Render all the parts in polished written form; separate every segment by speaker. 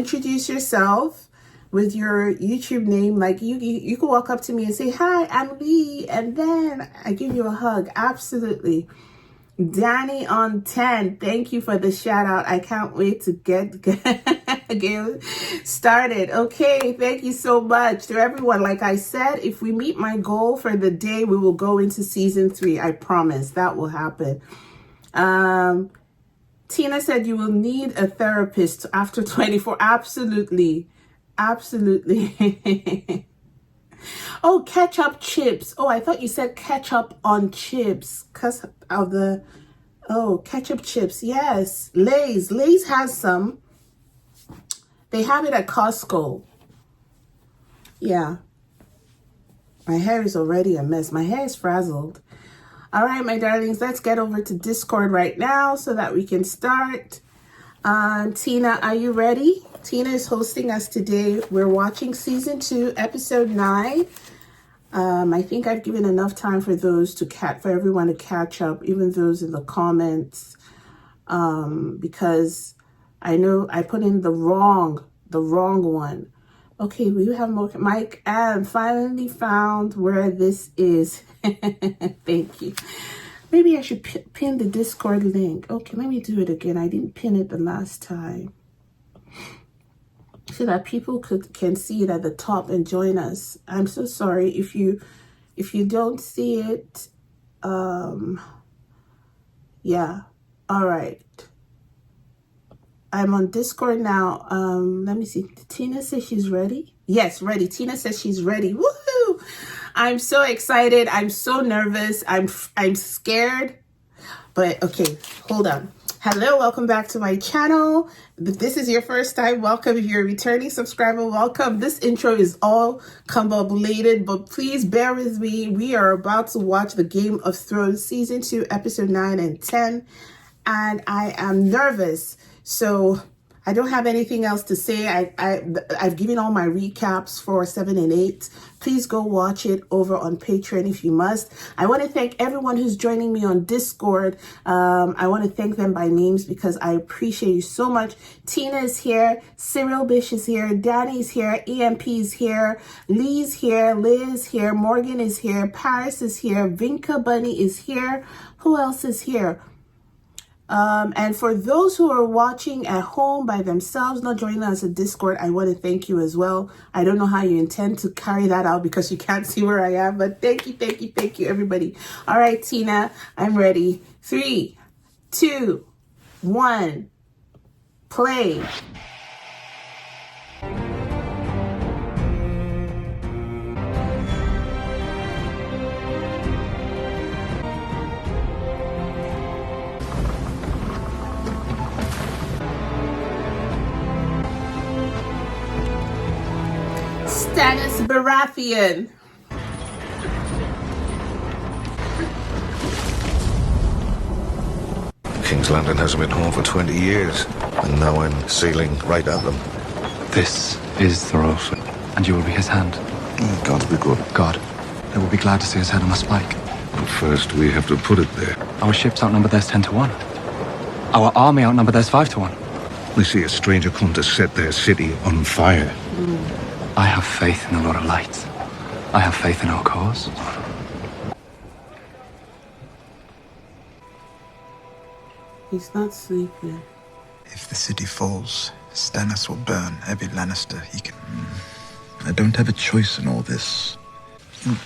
Speaker 1: introduce yourself with your YouTube name. Like you can walk up to me and say, hi, I'm Lee, and then I give you a hug. Absolutely. Danny on 10, thank you for the shout out. I can't wait to get started. Okay, thank you so much to everyone. Like I said, if we meet my goal for the day, we will go into season 3. I promise that will happen. Tina said you will need a therapist after 24. Absolutely. Absolutely. Oh, ketchup chips. Oh, I thought you said ketchup on chips because of the... Oh, ketchup chips. Yes. Lay's. Lay's has some. They have it at Costco. Yeah. My hair is already a mess. My hair is frazzled. All right, my darlings, let's get over to Discord right now so that we can start. Tina, are you ready? Tina is hosting us today. We're watching season 2, episode 9. I think I've given enough time for for everyone to catch up, even those in the comments, because I know I put in the wrong one. Okay, we have more. Mike and finally found where this is. Thank you. Maybe I should pin the Discord link. Okay, let me do it again. I didn't pin it the last time, so that people can see it at the top and join us. I'm so sorry if you don't see it. Yeah. All right. I'm on Discord now. Let me see. Tina says she's ready. Yes, ready. Tina says she's ready. Woohoo! I'm so excited. I'm so nervous. I'm scared. But okay, hold on. Hello, welcome back to my channel. If this is your first time, welcome. If you're a returning subscriber, welcome. This intro is all combobulated, but please bear with me. We are about to watch the Game of Thrones season 2, episode 9 and 10, and I am nervous. So I don't have anything else to say. I've given all my recaps for 7 and 8. Please go watch it over on Patreon if you must. I want to thank everyone who's joining me on Discord. I want to thank them by names because I appreciate you so much. Tina is here. Cyril Bish is here. Danny's here. EMP is here. Lee's here. Liz here. Morgan is here. Paris is here. Vinca Bunny is here. Who else is here? And for those who are watching at home by themselves, not joining us at Discord, I want to thank you as well. I don't know how you intend to carry that out because you can't see where I am, but thank you, everybody. All right, Tina, I'm ready. 3, 2, 1, play. Stannis Baratheon.
Speaker 2: King's Landing hasn't been home for 20 years, and now I'm sailing right at them.
Speaker 3: This is Thoros, and you will be his hand.
Speaker 2: God be good.
Speaker 3: God, they will be glad to see his head on a spike.
Speaker 2: But first, we have to put it there.
Speaker 3: Our ships outnumber theirs 10 to 1. Our army outnumber theirs 5 to 1.
Speaker 2: We see a stranger come to set their city on fire.
Speaker 3: I have faith in the Lord of Light. I have faith in our cause.
Speaker 1: He's not sleeping.
Speaker 4: If the city falls, Stannis will burn every Lannister he can. I don't have a choice in all this. You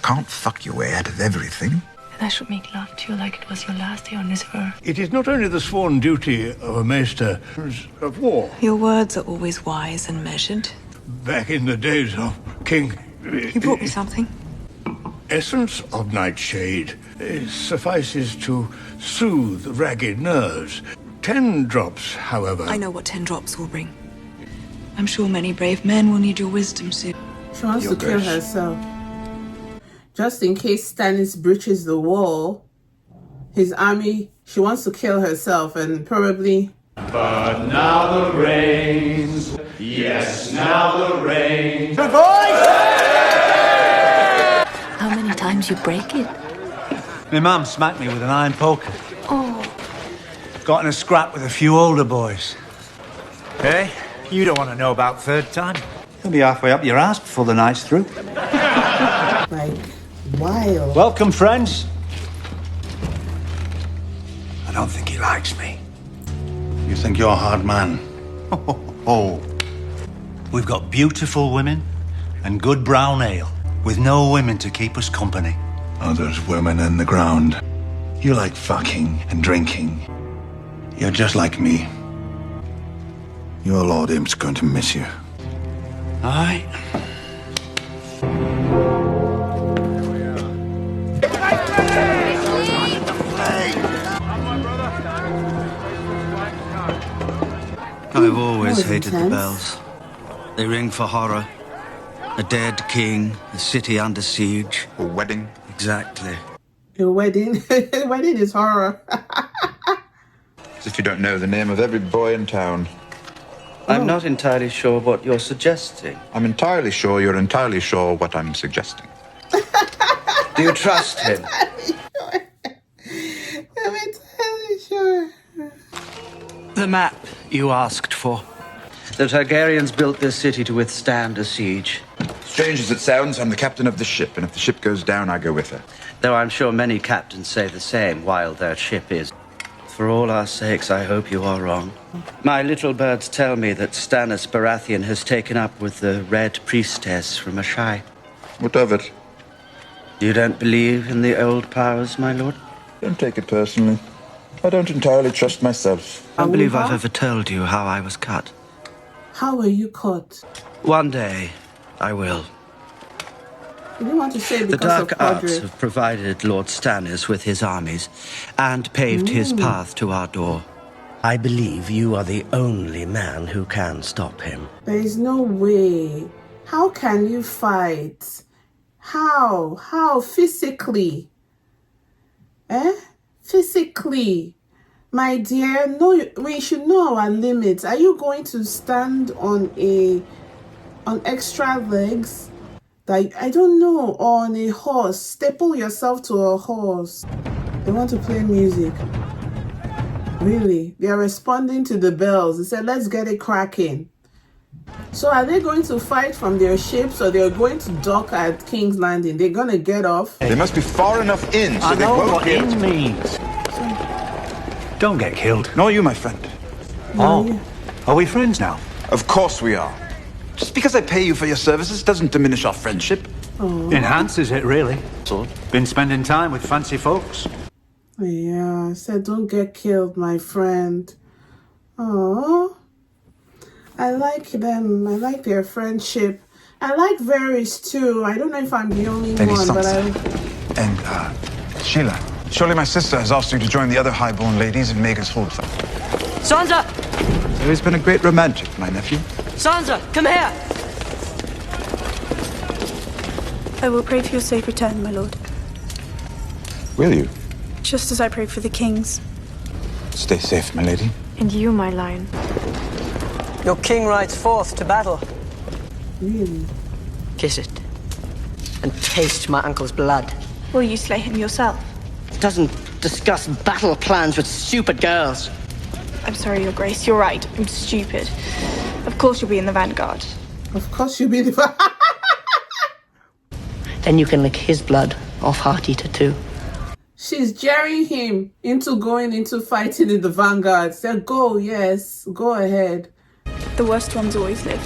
Speaker 4: can't fuck your way out of everything.
Speaker 5: I should make love to you like it was your last day on this earth.
Speaker 6: It is not only the sworn duty of a maester of war.
Speaker 5: Your words are always wise and measured.
Speaker 6: Back in the days of King...
Speaker 5: You brought me something.
Speaker 6: Essence of nightshade suffices to soothe ragged nerves. 10 drops, however...
Speaker 5: I know what 10 drops will bring. I'm sure many brave men will need your wisdom soon.
Speaker 1: She wants to kill herself. Just in case Stannis breaches the wall, his army, she wants to kill herself and probably...
Speaker 7: But now the rains, yes, now the rains.
Speaker 5: How many times you break it?
Speaker 8: My mum smacked me with an iron poker.
Speaker 5: Oh.
Speaker 8: Got in a scrap with a few older boys. Hey? You don't want to know about third time. You'll be halfway up your ass before the night's through.
Speaker 1: Like, wild.
Speaker 8: Welcome, friends. I don't think he likes me.
Speaker 6: You think you're a hard man?
Speaker 8: Oh. We've got beautiful women and good brown ale, with no women to keep us company.
Speaker 2: Oh, there's women in the ground. You like fucking and drinking. You're just like me. Your Lord Imp's going to miss you.
Speaker 8: Aye.
Speaker 9: I've always
Speaker 1: was
Speaker 9: hated the
Speaker 1: intense.
Speaker 9: bells. They ring for horror. A dead king, a city under siege.
Speaker 4: A wedding.
Speaker 9: Exactly.
Speaker 1: A wedding. A wedding is horror.
Speaker 4: As if you don't know the name of every boy in town.
Speaker 9: I'm not entirely sure what you're suggesting.
Speaker 4: I'm entirely sure you're entirely sure what I'm suggesting.
Speaker 9: Do you trust him?
Speaker 1: I'm entirely sure.
Speaker 9: The map you asked for. The Targaryens built this city to withstand a siege.
Speaker 4: Strange as it sounds, I'm the captain of the ship, and if the ship goes down, I go with her.
Speaker 9: Though I'm sure many captains say the same while their ship is. For all our sakes, I hope you are wrong. My little birds tell me that Stannis Baratheon has taken up with the Red Priestess from Ashai.
Speaker 4: What of it?
Speaker 9: You don't believe in the old powers, my lord?
Speaker 4: Don't take it personally. I don't entirely trust myself.
Speaker 9: I don't believe I've ever told you how I was cut.
Speaker 1: How were you caught?
Speaker 9: One day, I will.
Speaker 1: You didn't want to say
Speaker 9: The
Speaker 1: because
Speaker 9: Dark
Speaker 1: of
Speaker 9: Arts
Speaker 1: Podrick.
Speaker 9: have provided Lord Stannis with his armies and paved his path to our door. I believe you are the only man who can stop him.
Speaker 1: There is no way. How can you fight? How? How? Physically? Physically? My dear, no, we should know our limits. Are you going to stand on extra legs? Like, I don't know, or on a horse. Staple yourself to a horse. They want to play music. Really? They are responding to the bells. They said, let's get it cracking. So are they going to fight from their ships, or they're going to dock at King's Landing? They're going to get off?
Speaker 4: They must be far enough in so
Speaker 8: I
Speaker 4: they
Speaker 8: know
Speaker 4: won't
Speaker 8: what
Speaker 4: get...
Speaker 8: in means. Don't get killed.
Speaker 4: Nor you, my friend.
Speaker 8: Oh, are we friends now?
Speaker 4: Of course we are. Just because I pay you for your services doesn't diminish our friendship.
Speaker 8: Enhances it, really. Been spending time with fancy folks.
Speaker 1: Yeah, I said don't get killed, my friend. Oh, I like them. I like their friendship. I like Varys too. I don't know if I'm the only
Speaker 4: Lady
Speaker 1: one, but
Speaker 4: Sansa. And, Sheila, surely my sister has asked you to join the other highborn ladies in Maegor's Hold.
Speaker 5: Sansa!
Speaker 4: So he's been a great romantic, my nephew.
Speaker 5: Sansa, come here!
Speaker 10: I will pray for your safe return, my lord.
Speaker 4: Will you?
Speaker 10: Just as I prayed for the kings.
Speaker 4: Stay safe, my lady.
Speaker 10: And you, my lion.
Speaker 5: Your king rides forth to battle.
Speaker 1: really,
Speaker 5: Kiss it. And taste my uncle's blood.
Speaker 10: Will you slay him yourself?
Speaker 5: Doesn't discuss battle plans with stupid girls.
Speaker 10: I'm sorry, Your Grace. You're right. I'm stupid. Of course you'll be in the vanguard.
Speaker 1: of course you'll be the.
Speaker 5: Then you can lick his blood off Heart Eater too.
Speaker 1: She's jeering him into going into fighting in the vanguard. Said, go, yes, go ahead.
Speaker 10: The worst ones always live.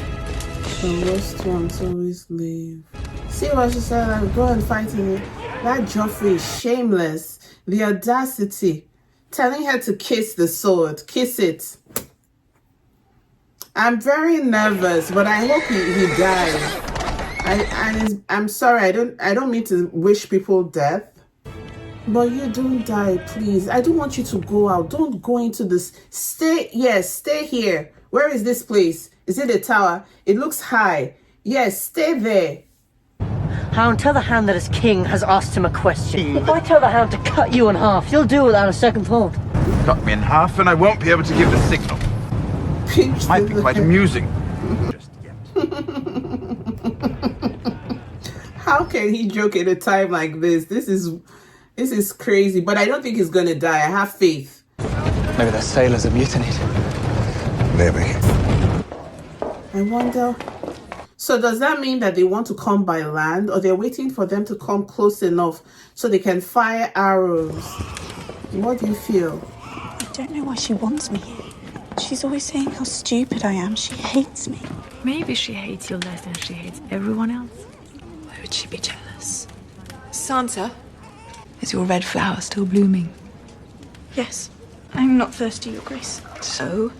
Speaker 1: The worst ones always leave. See what she said? Like, go and fight in it. That Joffrey is shameless. The audacity. Telling her to kiss the sword. Kiss it. I'm very nervous, but I hope he dies. I'm sorry. I don't mean to wish people death. But you don't die, please. I don't want you to go out. Don't go into this. Stay here. Where is this place? Is it a tower? It looks high. Yes, stay there.
Speaker 5: Hound, tell the Hound that his king has asked him a question. If I tell the Hound to cut you in half, you'll do it without a second thought.
Speaker 4: Cut me in half and I won't be able to give the signal.
Speaker 1: Pinch
Speaker 4: Might be quite amusing. Just yet.
Speaker 1: How can he joke at a time like this? This is crazy. But I don't think he's gonna die. I have faith.
Speaker 3: Maybe the sailors are mutinied.
Speaker 2: Maybe.
Speaker 1: I wonder. So does that mean that they want to come by land, or they're waiting for them to come close enough so they can fire arrows? What do you feel?
Speaker 10: I don't know why she wants me here. She's always saying how stupid I am. She hates me.
Speaker 11: Maybe she hates you less than she hates everyone else. Why would she be jealous? Sansa, is your red flower still blooming?
Speaker 10: Yes. I'm not thirsty, Your Grace.
Speaker 11: So,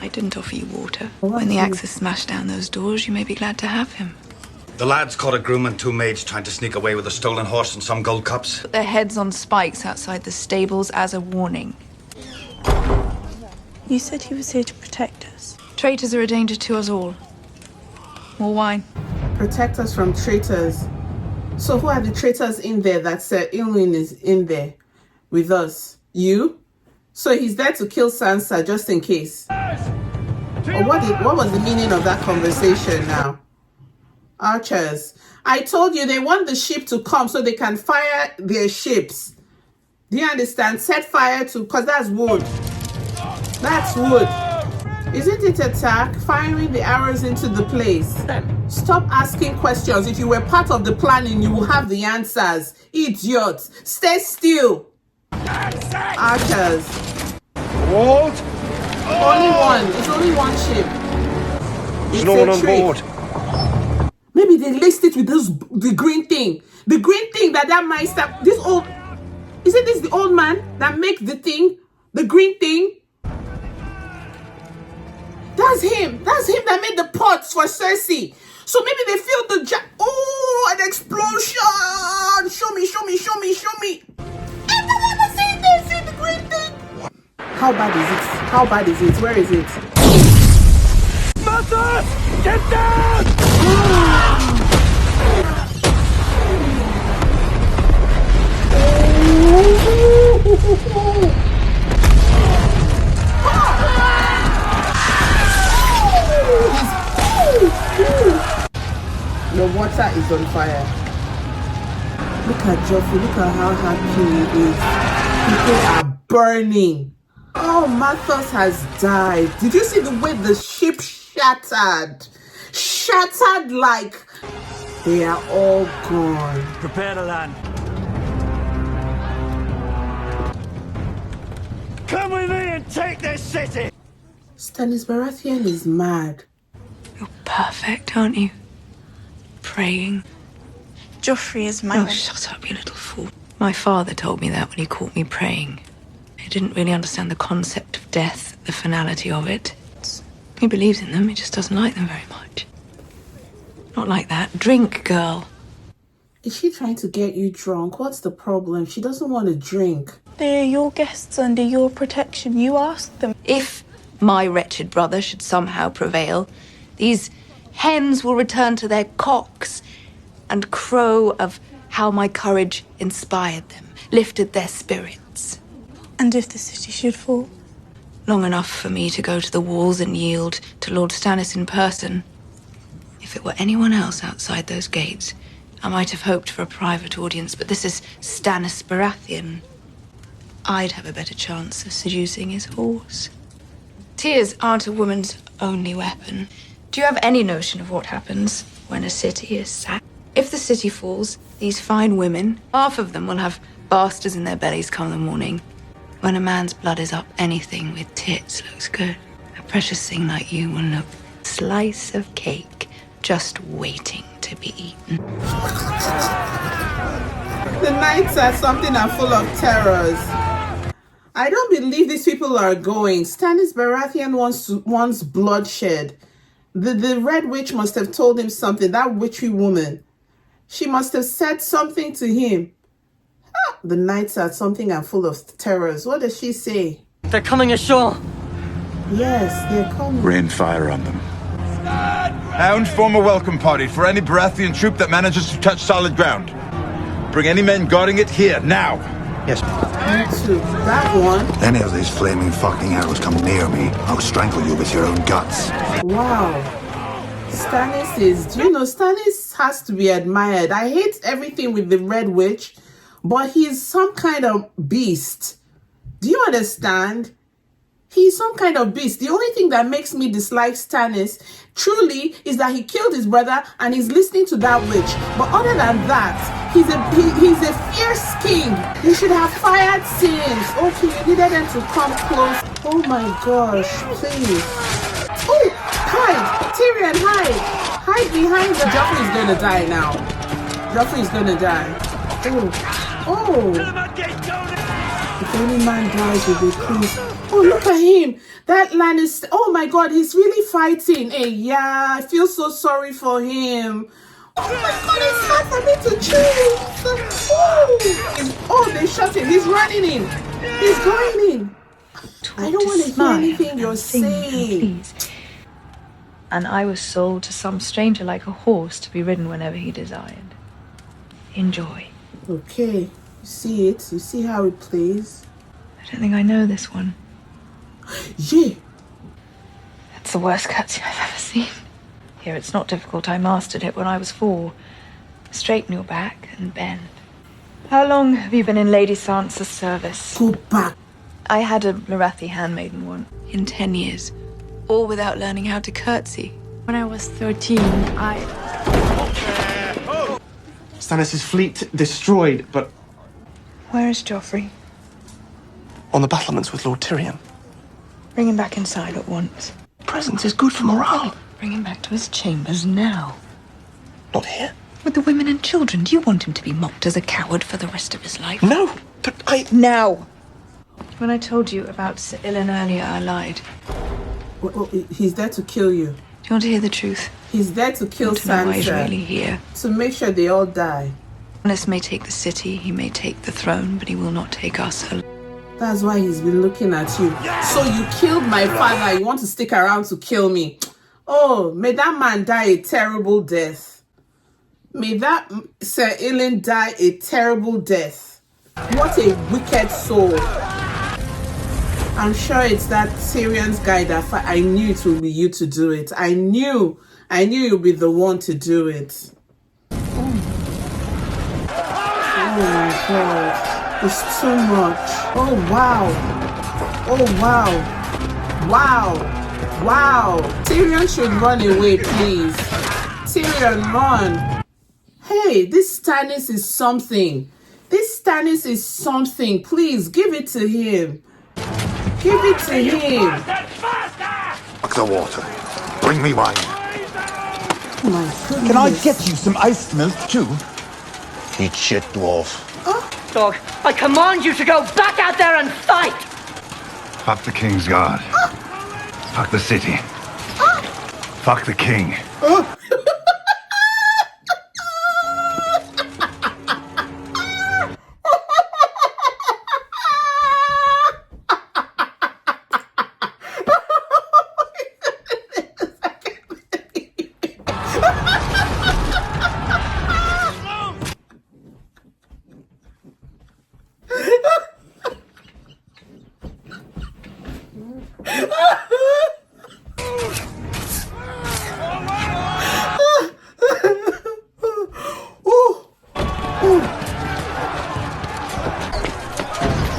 Speaker 11: I didn't offer you water. When the Axis smashed down those doors, you may be glad to have him.
Speaker 8: The lads caught a groom and two maids trying to sneak away with a stolen horse and some gold cups.
Speaker 11: Put their heads on spikes outside the stables as a warning.
Speaker 10: You said he was here to protect us.
Speaker 11: Traitors are a danger to us all. More wine.
Speaker 1: Protect us from traitors. So who are the traitors in there that Sir Ilwyn is in there with us? You? So he's there to kill Sansa just in case. Or what was the meaning of that conversation now? Archers. I told you they want the ship to come so they can fire their ships. Do you understand? Set fire to, because that's wood. That's wood. Isn't it attack? Firing the arrows into the place. Stop asking questions. If you were part of the planning, you will have the answers. Idiots. Stay still. Archers.
Speaker 7: Walt?
Speaker 1: Only one. It's only one ship.
Speaker 7: There's no one on board.
Speaker 1: Maybe they laced it with the green thing. The green thing that Meister, this old, isn't this the old man that makes the thing? The green thing? That's him. That's him that made the pots for Cersei. So maybe they feel the oh, an explosion! Show me, show me, show me, show me. Everyone has seen this, see the green thing. How bad is it? How bad is it? Where is it?
Speaker 7: Mother! Get down!
Speaker 1: The water is on fire. Look at Joffrey. Look at how happy he is. People are burning. Oh, Mathos has died. Did you see the way the ship shattered? Shattered like they are all gone.
Speaker 7: Prepare to land. Come with me and take this city!
Speaker 1: Stannis Baratheon is mad.
Speaker 11: You're perfect, aren't you? Praying.
Speaker 10: Joffrey is my...
Speaker 11: Oh, shut up, you little fool. My father told me that when he caught me praying. He didn't really understand the concept of death, the finality of it. He believes in them, he just doesn't like them very much. Not like that. Drink, girl.
Speaker 1: Is she trying to get you drunk? What's the problem? She doesn't want to drink.
Speaker 10: They are your guests under your protection. You asked them.
Speaker 11: If my wretched brother should somehow prevail, these hens will return to their cocks and crow of how my courage inspired them, lifted their spirits.
Speaker 10: And if the city should fall?
Speaker 11: Long enough for me to go to the walls and yield to Lord Stannis in person. If it were anyone else outside those gates, I might have hoped for a private audience, but this is Stannis Baratheon. I'd have a better chance of seducing his horse. Tears aren't a woman's only weapon. Do you have any notion of what happens when a city is sacked? If the city falls, these fine women, half of them will have bastards in their bellies come the morning. When a man's blood is up, anything with tits looks good. A precious thing like you will look slice of cake, just waiting to be eaten.
Speaker 1: The nights are something are full of terrors. I don't believe these people are going. Stannis Baratheon wants bloodshed. The Red Witch must have told him something. That witchy woman. She must have said something to him. The nights are something are full of terrors. What does she say?
Speaker 5: They're coming ashore.
Speaker 1: Yes, they're coming.
Speaker 4: Rain fire on them.
Speaker 2: Hound, form a welcome party for any Baratheon troop that manages to touch solid ground. Bring any men guarding it here, now.
Speaker 4: Yes.
Speaker 1: That one.
Speaker 2: Any of these flaming fucking arrows come near me, I'll strangle you with your own guts.
Speaker 1: Wow. Stannis is... Do you know, Stannis has to be admired. I hate everything with the Red Witch, but he's some kind of beast. Do you understand? He's some kind of beast. The only thing that makes me dislike Stannis truly is that he killed his brother and he's listening to that witch. But other than that, he's a fierce king. You should have fired since. Okay, you needed them to come close. Oh my gosh, please. Oh, hide. Tyrion, hide. Hide behind the... Joffrey's gonna die now. Joffrey's gonna die. Oh. If any man dies, will be pleased. Oh, look at him. That Lannister. Oh my God, he's really fighting. Hey, yeah, I feel so sorry for him. Oh my God, it's hard for me to choose. Oh, they shot him. He's running in. He's going in. I don't want to hear anything you're saying.
Speaker 11: And I was sold to some stranger like a horse to be ridden whenever he desired. Enjoy.
Speaker 1: Okay, you see it? You see how it plays?
Speaker 11: I don't think I know this one.
Speaker 1: Yeah.
Speaker 11: It's the worst cutscene I've ever seen. Here, it's not difficult. I mastered it when I was 4. Straighten your back and bend. How long have you been in Lady Sansa's service?
Speaker 1: Go back.
Speaker 11: I had a Marathi handmaiden once. In 10 years. All without learning how to curtsy. When I was 13,
Speaker 12: Stannis' fleet destroyed, but...
Speaker 11: Where is Joffrey?
Speaker 12: On the battlements with Lord Tyrion.
Speaker 11: Bring him back inside at once.
Speaker 12: Presence is good for morale.
Speaker 11: Bring him back to his chambers now.
Speaker 12: Not here.
Speaker 11: With the women and children. Do you want him to be mocked as a coward for the rest of his life?
Speaker 12: No, but I...
Speaker 11: Now! When I told you about Sir Ilan earlier, I lied.
Speaker 1: Well, he's there to kill you.
Speaker 11: Do you want to hear the truth?
Speaker 1: He's there to kill
Speaker 11: To know why he's
Speaker 1: Sansa.
Speaker 11: really here.
Speaker 1: To make sure they all die.
Speaker 11: Stannis may take the city, he may take the throne, but he will not take us alone.
Speaker 1: That's why he's been looking at you. So you killed my father. You want to stick around to kill me. Oh, may that man die a terrible death. May that Sir Ilan die a terrible death. What a wicked soul. I'm sure it's that Tyrion's guy that I knew it would be you to do it. I knew you'd be the one to do it. Oh my God. It's too much. Oh wow. Oh wow. Wow. Wow. Tyrion should run away, please. Tyrion, run. Hey, this Stannis is something. This Stannis is something. Please, give it to him. Give it to him.
Speaker 2: Fuck the water. Bring me wine.
Speaker 1: Oh my goodness.
Speaker 4: Can I get you some iced milk too?
Speaker 2: Eat shit, dwarf.
Speaker 5: Dog, I command you to go back out there and fight!
Speaker 2: Fuck the King's Guard. Fuck the city. Fuck the king.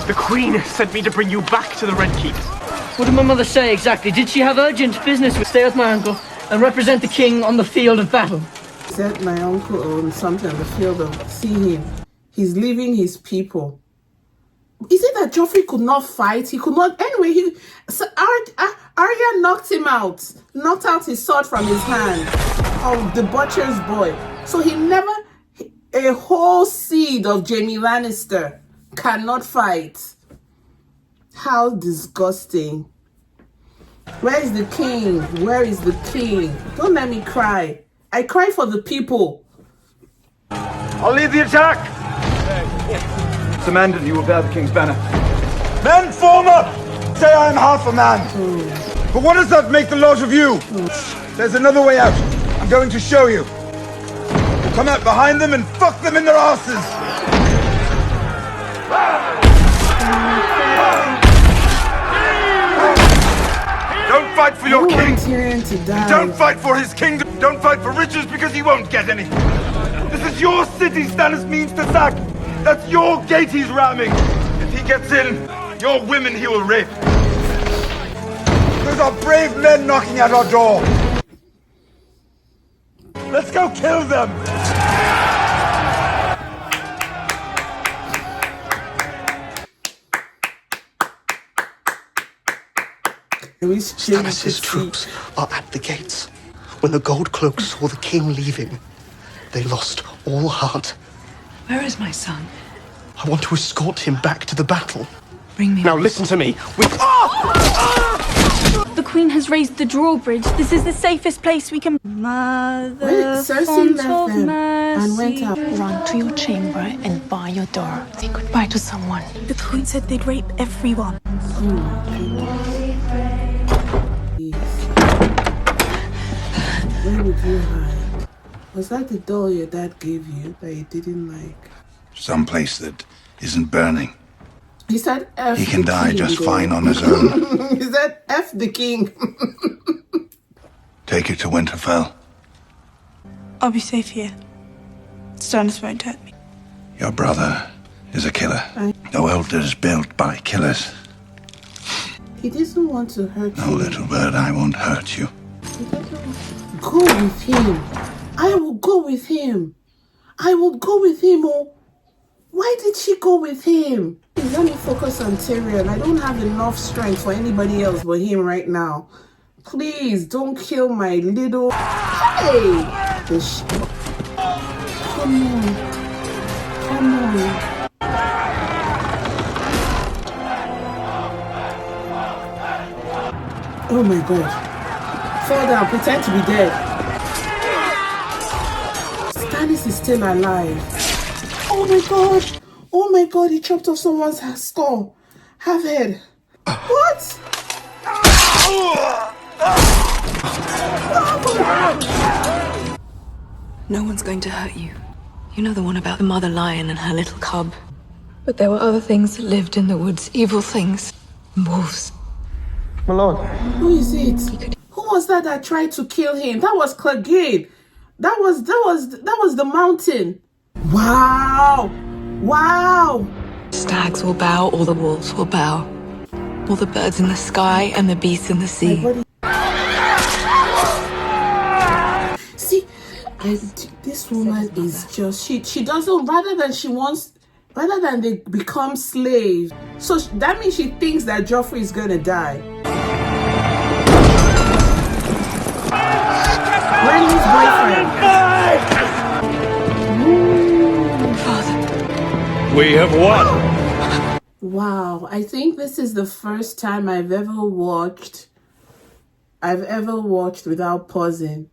Speaker 12: The Queen sent me to bring you back to the Red Keep.
Speaker 5: What did my mother say exactly? Did she have urgent business with stay with my uncle and represent the king on the field of battle?
Speaker 1: Said my uncle on something on the field of... See him. He's leaving his people. Is it that Joffrey could not fight? He could not... Anyway, Arya knocked him out. Knocked out his sword from his hand. Oh, the butcher's boy. So he never... A whole seed of Jaime Lannister cannot fight. How disgusting. Where is the king? Where is the king? Don't let me cry. I cry for the people.
Speaker 12: I'll lead the attack! Commandant, you will bear the king's banner.
Speaker 4: Men, form up! Say I am half a man. But what does that make the lot of you? There's another way out. I'm going to show you. Come out behind them and fuck them in their asses!
Speaker 2: Don't fight for your king.
Speaker 1: Tyrion to die.
Speaker 2: Don't fight for his kingdom. Don't fight for riches because he won't get any. This is your city Stannis means to sack. That's your gate he's ramming. If he gets in, your women he will rape.
Speaker 4: We've got brave men knocking at our door. Let's go kill them.
Speaker 13: Stannis' troops are at the gates. When the gold cloaks saw the king leaving, they lost all heart.
Speaker 11: Where is my son?
Speaker 13: I want to escort him back to the battle.
Speaker 11: Bring me.
Speaker 12: Now listen to me.
Speaker 10: The Queen has raised the drawbridge. This is the safest place we can. Mother,
Speaker 1: Cersei
Speaker 10: font
Speaker 1: left
Speaker 10: of
Speaker 1: them and went
Speaker 10: mercy.
Speaker 1: up.
Speaker 10: Run to your chamber and bar your door. Say goodbye to someone. The Queen said they'd rape everyone.
Speaker 1: Where would you hide? Was that the doll your dad gave you that you didn't like?
Speaker 2: Someplace that isn't burning.
Speaker 1: He said F
Speaker 2: He can
Speaker 1: the
Speaker 2: die
Speaker 1: king,
Speaker 2: just
Speaker 1: though.
Speaker 2: fine on his own.
Speaker 1: He said F the king.
Speaker 2: Take it to Winterfell.
Speaker 10: I'll be safe here. Stannis won't hurt me.
Speaker 2: Your brother is a killer. The world is built by killers.
Speaker 1: He doesn't want to hurt
Speaker 2: No,
Speaker 1: you.
Speaker 2: little bird, I won't hurt you.
Speaker 1: Go with him. I will go with him. I will go with him. Oh, why did she go with him? Let me focus on Tyrion. I don't have enough strength for anybody else but him right now. Please don't kill my little. Hey, come on, come on. Oh my God. Fall down, pretend to be dead. Stannis is still alive. Oh my God. Oh my God, he chopped off someone's skull. Have head. What?
Speaker 11: No one's going to hurt you. You know the one about the mother lion and her little cub. But there were other things that lived in the woods. Evil things. Wolves.
Speaker 12: My lord.
Speaker 1: Who is it? Who was that tried to kill him? That was Clegane. That was the mountain. Wow. Wow.
Speaker 11: Stags will bow, all the wolves will bow. All the birds in the sky and the beasts in the sea.
Speaker 1: See, this woman is just, she doesn't, rather than they become slaves. So that means she thinks that Joffrey is going to die. Renly's boyfriend.
Speaker 11: Father.
Speaker 6: We have won.
Speaker 1: Wow, I think this is the first time I've ever watched without pausing.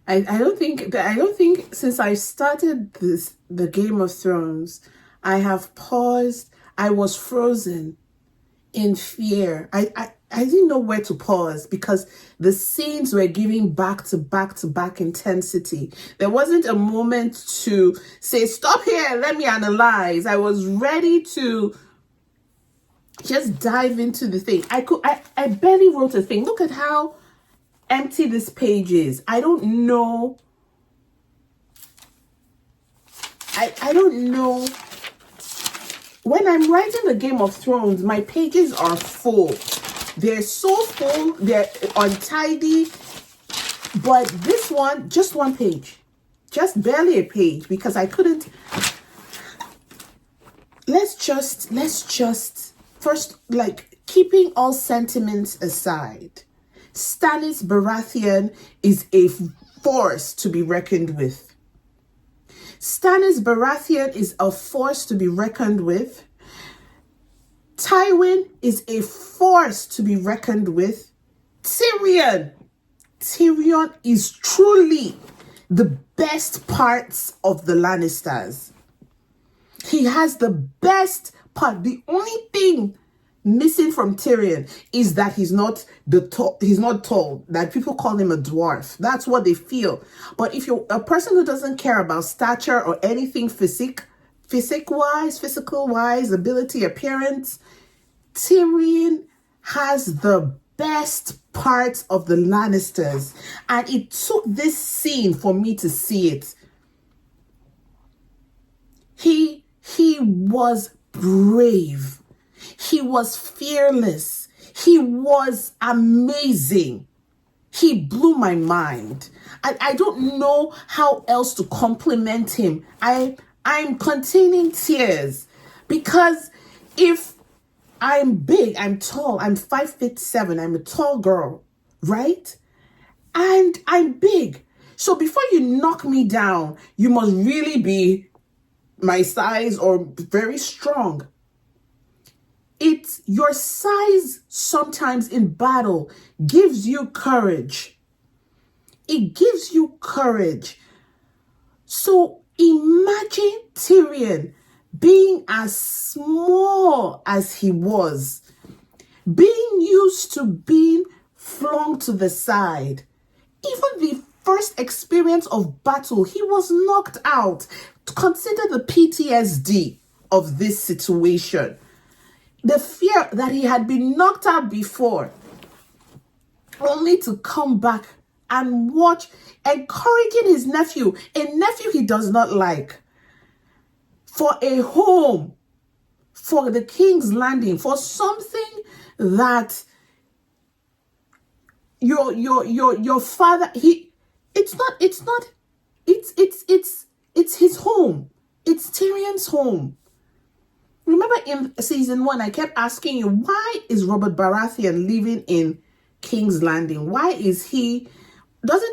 Speaker 1: I don't think since I started the Game of Thrones, I have paused. I was frozen in fear. I didn't know where to pause because the scenes were giving back to back intensity. There wasn't a moment to say, stop here, let me analyze. I was ready to just dive into the thing. I barely wrote a thing. Look at how empty this page is. I don't know. I don't know. When I'm writing the Game of Thrones, my pages are full. They're so full, they're untidy. But this one, just one page. Just barely a page because I couldn't. Let's just first, like, keeping all sentiments aside. Stannis Baratheon is a force to be reckoned with. Stannis Baratheon is a force to be reckoned with. Tywin is a force to be reckoned with. Tyrion is truly the best parts of the Lannisters. He has the best part. The only thing missing from Tyrion is that he's not tall, that people call him a dwarf. That's what they feel. But if you're a person who doesn't care about stature or anything physical wise, ability, appearance, Tyrion has the best parts of the Lannisters. And it took this scene for me to see it. He was brave. He was fearless. He was amazing. He blew my mind. I don't know how else to compliment him. I'm containing tears because if I'm big, I'm tall, I'm 5'7", I'm a tall girl, right? And I'm big. So before you knock me down, you must really be my size or very strong. It's your size sometimes in battle gives you courage. It gives you courage. So imagine Tyrion being as small as he was, being used to being flung to the side. Even the first experience of battle, he was knocked out. Consider the PTSD of this situation. The fear that he had been knocked out before, only to come back and watch, encouraging his nephew, a nephew he does not like, for a home, for the King's Landing, for something that your father, it's his home. It's Tyrion's home. Remember in season 1, I kept asking you, why is Robert Baratheon living in King's Landing? Why doesn't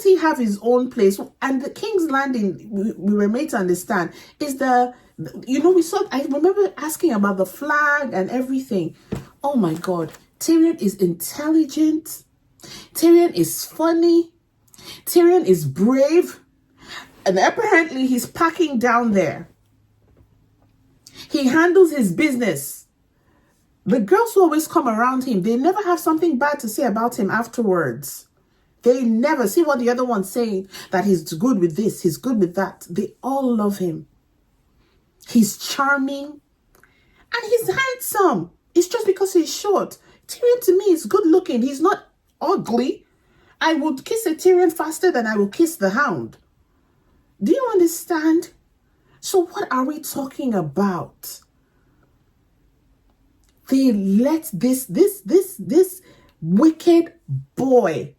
Speaker 1: he have his own place? And the King's Landing, we were made to understand, is I remember asking about the flag and everything. Oh my God, Tyrion is intelligent. Tyrion is funny. Tyrion is brave. And apparently he's packing down there. He handles his business. The girls who always come around him, they never have something bad to say about him afterwards. They never see what the other one's saying, that he's good with this, he's good with that. They all love him. He's charming. And he's handsome. It's just because he's short. Tyrion to me is good looking. He's not ugly. I would kiss a Tyrion faster than I will kiss the Hound. Do you understand? So what are we talking about? They let this wicked boy,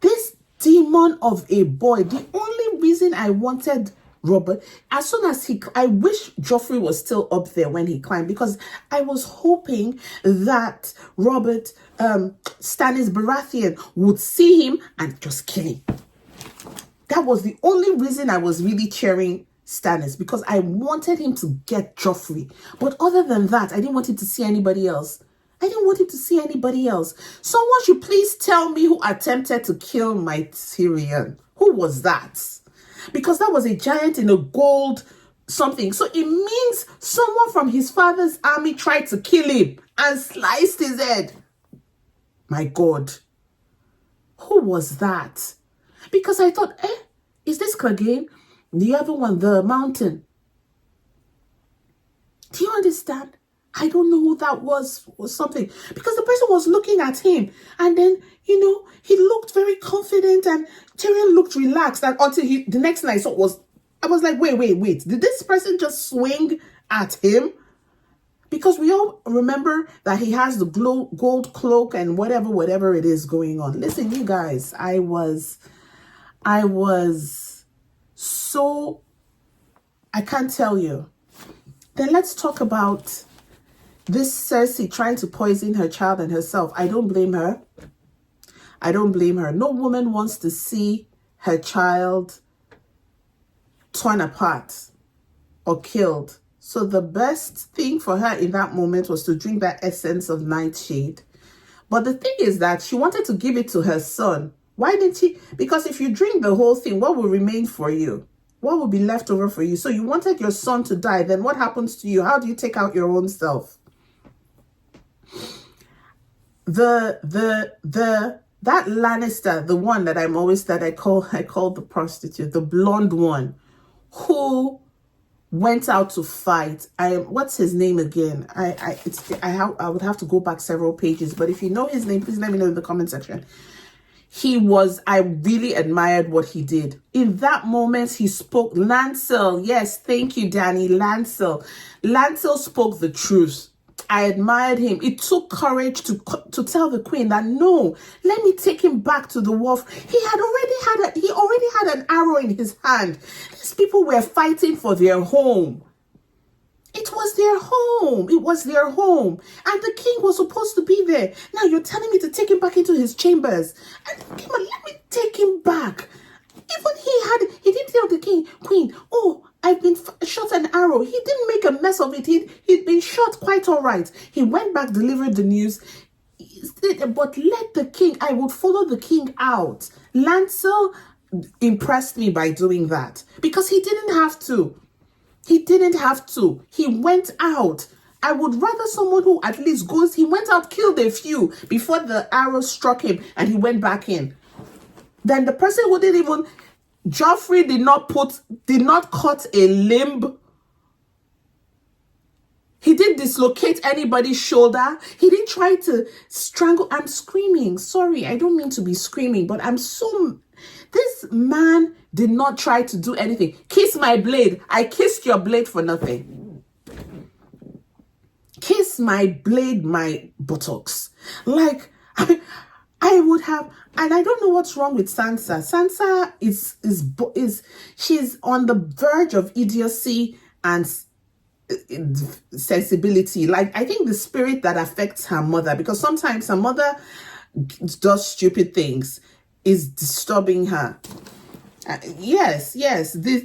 Speaker 1: this demon of a boy, the only reason I wanted Robert, as soon as I wish Joffrey was still up there when he climbed, because I was hoping that Robert, Stannis Baratheon would see him and just kill him. That was the only reason I was really cheering Stannis, because I wanted him to get Joffrey. But other than that, I didn't want him to see anybody else. Someone should please tell me who attempted to kill my Tyrion. Who was that? Because that was a giant in a gold something. So it means someone from his father's army tried to kill him and sliced his head. My God. Who was that? Because I thought, is this Clegane? The other one, the mountain. Do you understand? I don't know who that was something. Because the person was looking at him. And then, he looked very confident and Tyrion looked relaxed. And until the next night, I was like, wait. Did this person just swing at him? Because we all remember that he has the gold cloak and whatever it is going on. Listen, you guys, I was so, I can't tell you. Then let's talk about this Cersei trying to poison her child and herself. I don't blame her. No woman wants to see her child torn apart or killed. So the best thing for her in that moment was to drink that essence of nightshade. But the thing is that she wanted to give it to her son. Why didn't she? Because if you drink the whole thing, what will remain for you? What will be left over for you? So you wanted your son to die. Then what happens to you? How do you take out your own self? That Lannister, the one that I call the prostitute, the blonde one, who went out to fight. What's his name again? I would have to go back several pages, but if you know his name, please let me know in the comment section. I really admired what he did. In that moment, he spoke. Lancel, yes, thank you, Danny. Lancel spoke the truth. I admired him. It took courage to tell the queen that no, let me take him back to the wharf. He already had an arrow in his hand. These people were fighting for their home. It was their home. It was their home. And the king was supposed to be there. Now you're telling me to take him back into his chambers. And come on, let me take him back. Even he didn't tell the queen, oh, I've been shot an arrow. He didn't make a mess of it. He'd been shot quite all right. He went back, delivered the news. But let the king, I would follow the king out. Lancel impressed me by doing that because he didn't have to. He didn't have to. He went out. I would rather someone who at least goes, he went out, killed a few before the arrow struck him and he went back in. Then the person who didn't even, Joffrey did not cut a limb. He didn't dislocate anybody's shoulder. He didn't try to strangle. I'm screaming. Sorry, I don't mean to be screaming, but this man did not try to do anything. Kiss my blade. I kissed your blade for nothing. Kiss my blade, my buttocks. Like, I would have, and I don't know what's wrong with Sansa. Sansa she's on the verge of idiocy and sensibility. Like, I think the spirit that affects her mother, because sometimes her mother does stupid things, is disturbing her. Yes. The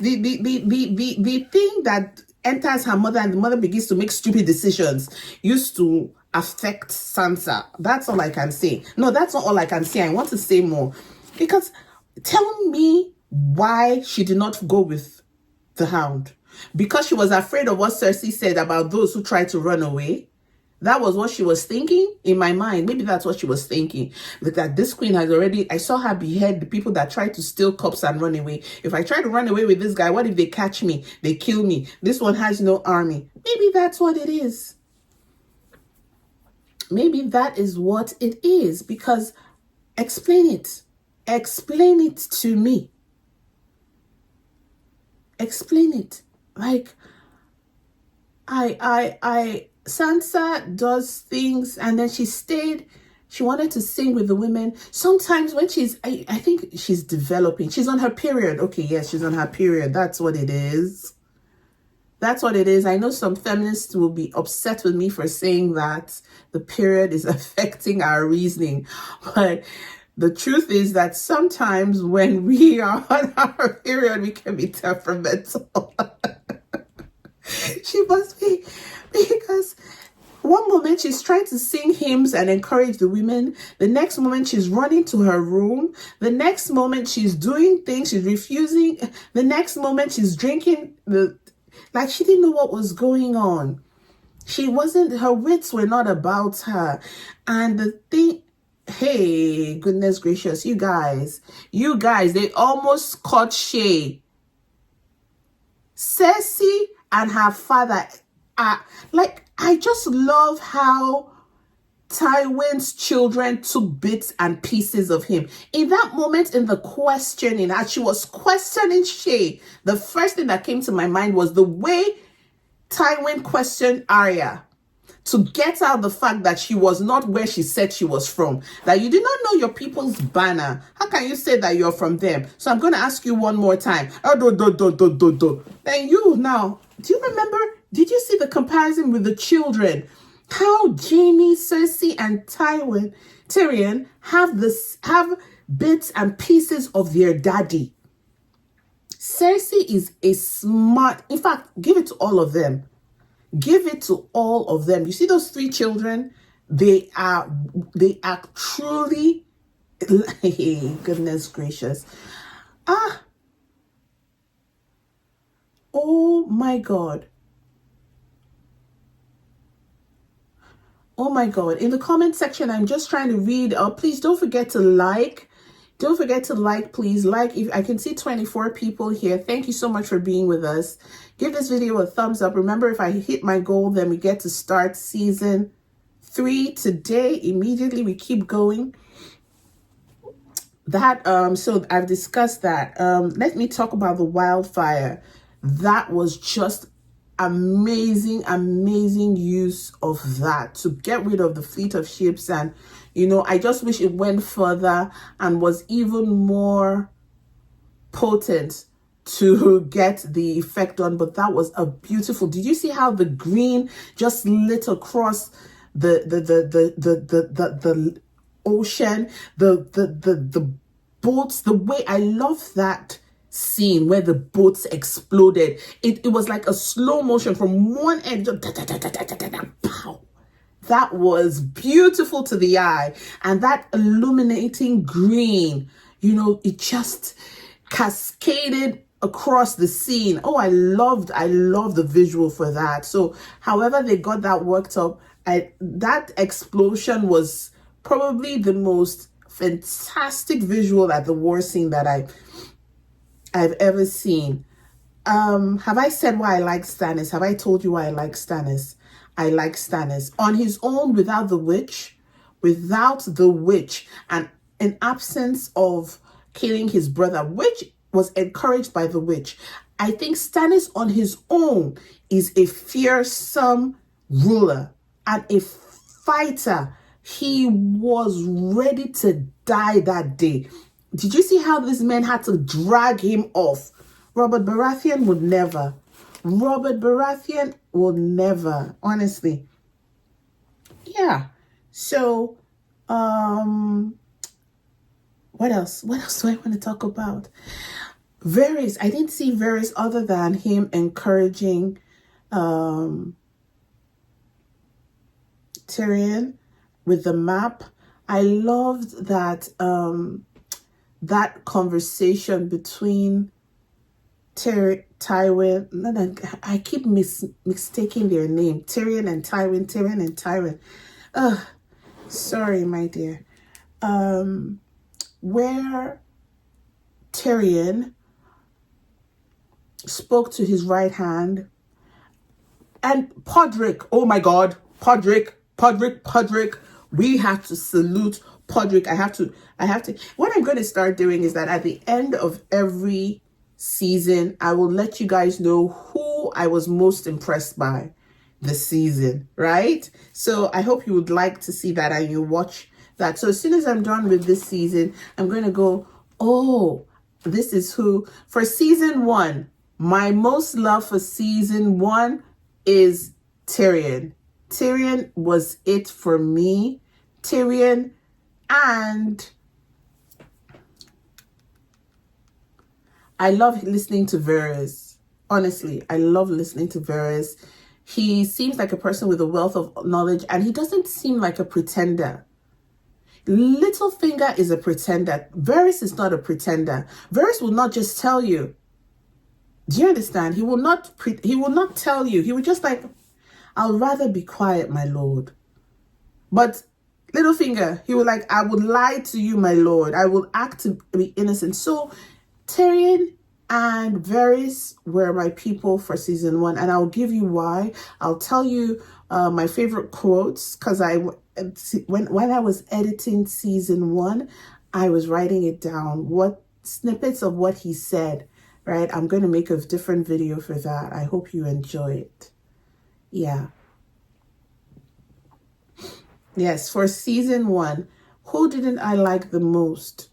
Speaker 1: thing that enters her mother and the mother begins to make stupid decisions used to affect Sansa. That's all I can say. No, that's not all I can say. I want to say more. Because tell me why she did not go with the Hound. Because she was afraid of what Cersei said about those who tried to run away. That was what she was thinking in my mind. Maybe that's what she was thinking. That this queen has already, I saw her behead the people that tried to steal cups and run away. If I try to run away with this guy, what if they catch me? They kill me. This one has no army. Maybe that's what it is. Maybe that is what it is. Because explain it. Explain it to me. Explain it. Like, Sansa does things and then she wanted to sing with the women. Sometimes when I think she's developing. She's on her period. Okay, yes, she's on her period. That's what it is. That's what it is. I know some feminists will be upset with me for saying that the period is affecting our reasoning. But the truth is that sometimes when we are on our period, we can be temperamental. She must be, because one moment she's trying to sing hymns and encourage the women. The next moment she's running to her room. The next moment she's doing things, she's refusing. The next moment she's drinking. Like she didn't know what was going on. Her wits were not about her. And the thing, hey, goodness gracious, you guys, they almost caught Shay. Cersei and her father like, I just love how Tywin's children took bits and pieces of him. In that moment, in the questioning, as she was questioning Shay, the first thing that came to my mind was the way Tywin questioned Arya to get out the fact that she was not where she said she was from. That you did not know your people's banner. How can you say that you're from them? So I'm going to ask you one more time. Then you now, do you remember? Did you see the comparison with the children? How Jaime, Cersei, and Tyrion have bits and pieces of their daddy. Cersei is a smart, in fact, give it to all of them. Give it to all of them. You see those three children? They are truly, goodness gracious. Oh my God. Oh my God. In the comment section, I'm just trying to read. Please don't forget to like. Don't forget to like, please. Like, if I can see 24 people here. Thank you so much for being with us. Give this video a thumbs up. Remember, if I hit my goal, then we get to start season 3 today. Immediately, we keep going. So I've discussed that. Let me talk about the wildfire. That was just amazing, amazing use of that to get rid of the fleet of ships. And, you know, I just wish it went further and was even more potent to get the effect on. But that was a beautiful. Did you see how the green just lit across the ocean, the boats? The way I love that scene where the boats exploded. It was like a slow motion from one end. Pow. That was beautiful to the eye. And that illuminating green, you know, it just cascaded across the scene. Oh, I love the visual for that. So however they got that worked up, that explosion was probably the most fantastic visual at the war scene that I've ever seen. Have I said why I like Stannis? Have I told you why I like Stannis? I like Stannis on his own, without the witch, and in absence of killing his brother, which was encouraged by the witch. I think Stannis on his own is a fearsome ruler and a fighter. He was ready to die that day. Did you see how this man had to drag him off? Robert Baratheon would never. Robert Baratheon will never, honestly. Yeah. So, what else? What else do I want to talk about? Varys. I didn't see Varys other than him encouraging Tyrion with the map. I loved that that conversation between Tywin. No, I keep mistaking their name. Tyrion and Tyrion. Sorry, my dear. Where Tyrion spoke to his right hand, and Podrick. Oh my God, Podrick. We have to salute Podrick. I have to. What I'm going to start doing is that at the end of every season, I will let you guys know who I was most impressed by this season, right? So I hope you would like to see that and you watch that. So as soon as I'm done with this season, I'm going to go, oh, this is who. For season 1, my most love for season 1 is Tyrion. Tyrion was it for me. Tyrion, and I love listening to Varys. Honestly, I love listening to Varys. He seems like a person with a wealth of knowledge, and he doesn't seem like a pretender. Littlefinger is a pretender. Varys is not a pretender. Varys will not just tell you. Do you understand? He will not tell you. He will just like, I'll rather be quiet, my lord. But Littlefinger, he will like, I would lie to you, my lord. I will act to be innocent. So Tyrion and Varys were my people for season 1, and I'll give you why. I'll tell you my favorite quotes, because when I was editing season 1, I was writing it down, what snippets of what he said, right? I'm going to make a different video for that. I hope you enjoy it. Yeah. Yes, for season 1, who didn't I like the most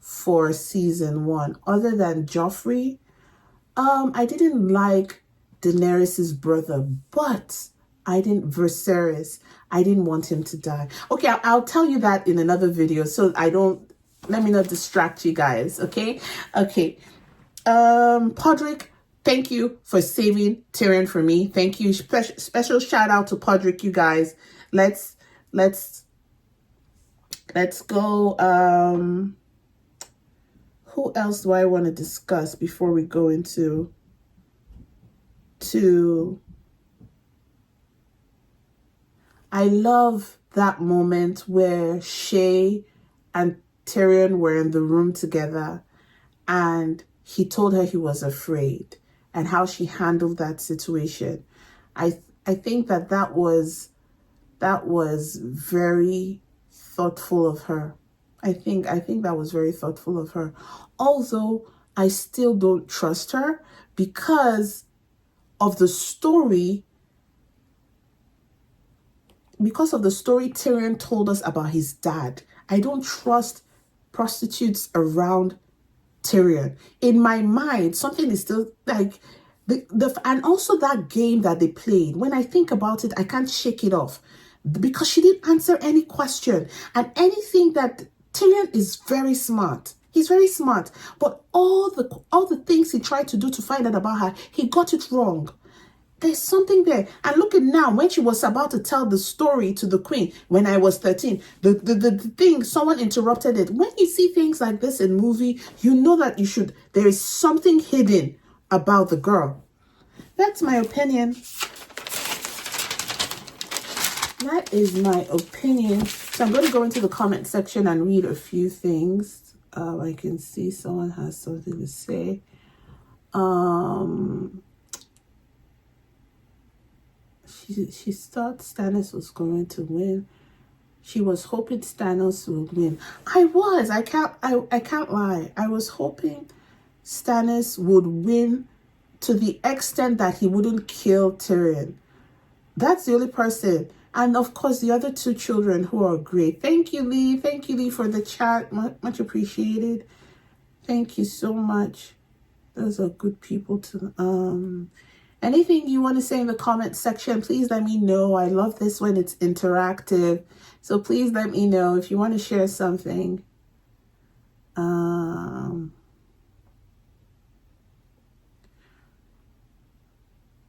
Speaker 1: for season 1 other than Joffrey? I didn't like Daenerys's brother, but Viserys, I didn't want him to die. Okay, I'll tell you that in another video, so let me not distract you guys, okay? Okay. Podrick, thank you for saving Tyrion for me. Thank you. Special shout out to Podrick, you guys. Let's go. Who else do I want to discuss before we go into I love that moment where Shay and Tyrion were in the room together and he told her he was afraid, and how she handled that situation. I think that was very thoughtful of her. I think that was very thoughtful of her. Although I still don't trust her because of the story, Tyrion told us about his dad, I don't trust prostitutes around Tyrion. In my mind, something is still like and also that game that they played. When I think about it, I can't shake it off because she didn't answer any question. And anything that Tyrion is very smart. He's very smart, but all the things he tried to do to find out about her, he got it wrong. There's something there. And look at now, when she was about to tell the story to the queen, when I was 13, the thing, someone interrupted it. When you see things like this in movie, you know that there is something hidden about the girl. That's my opinion. That is my opinion. So I'm going to go into the comment section and read a few things. I can see someone has something to say. She thought Stannis was going to win. She was hoping Stannis would win. I can't lie. I was hoping Stannis would win to the extent that he wouldn't kill Tyrion. That's the only person. And of course, the other two children who are great. Thank you, Lee. Thank you, Lee, for the chat. Much appreciated. Thank you so much. Those are good people to anything you want to say in the comment section, please let me know. I love this when it's interactive. So please let me know if you want to share something.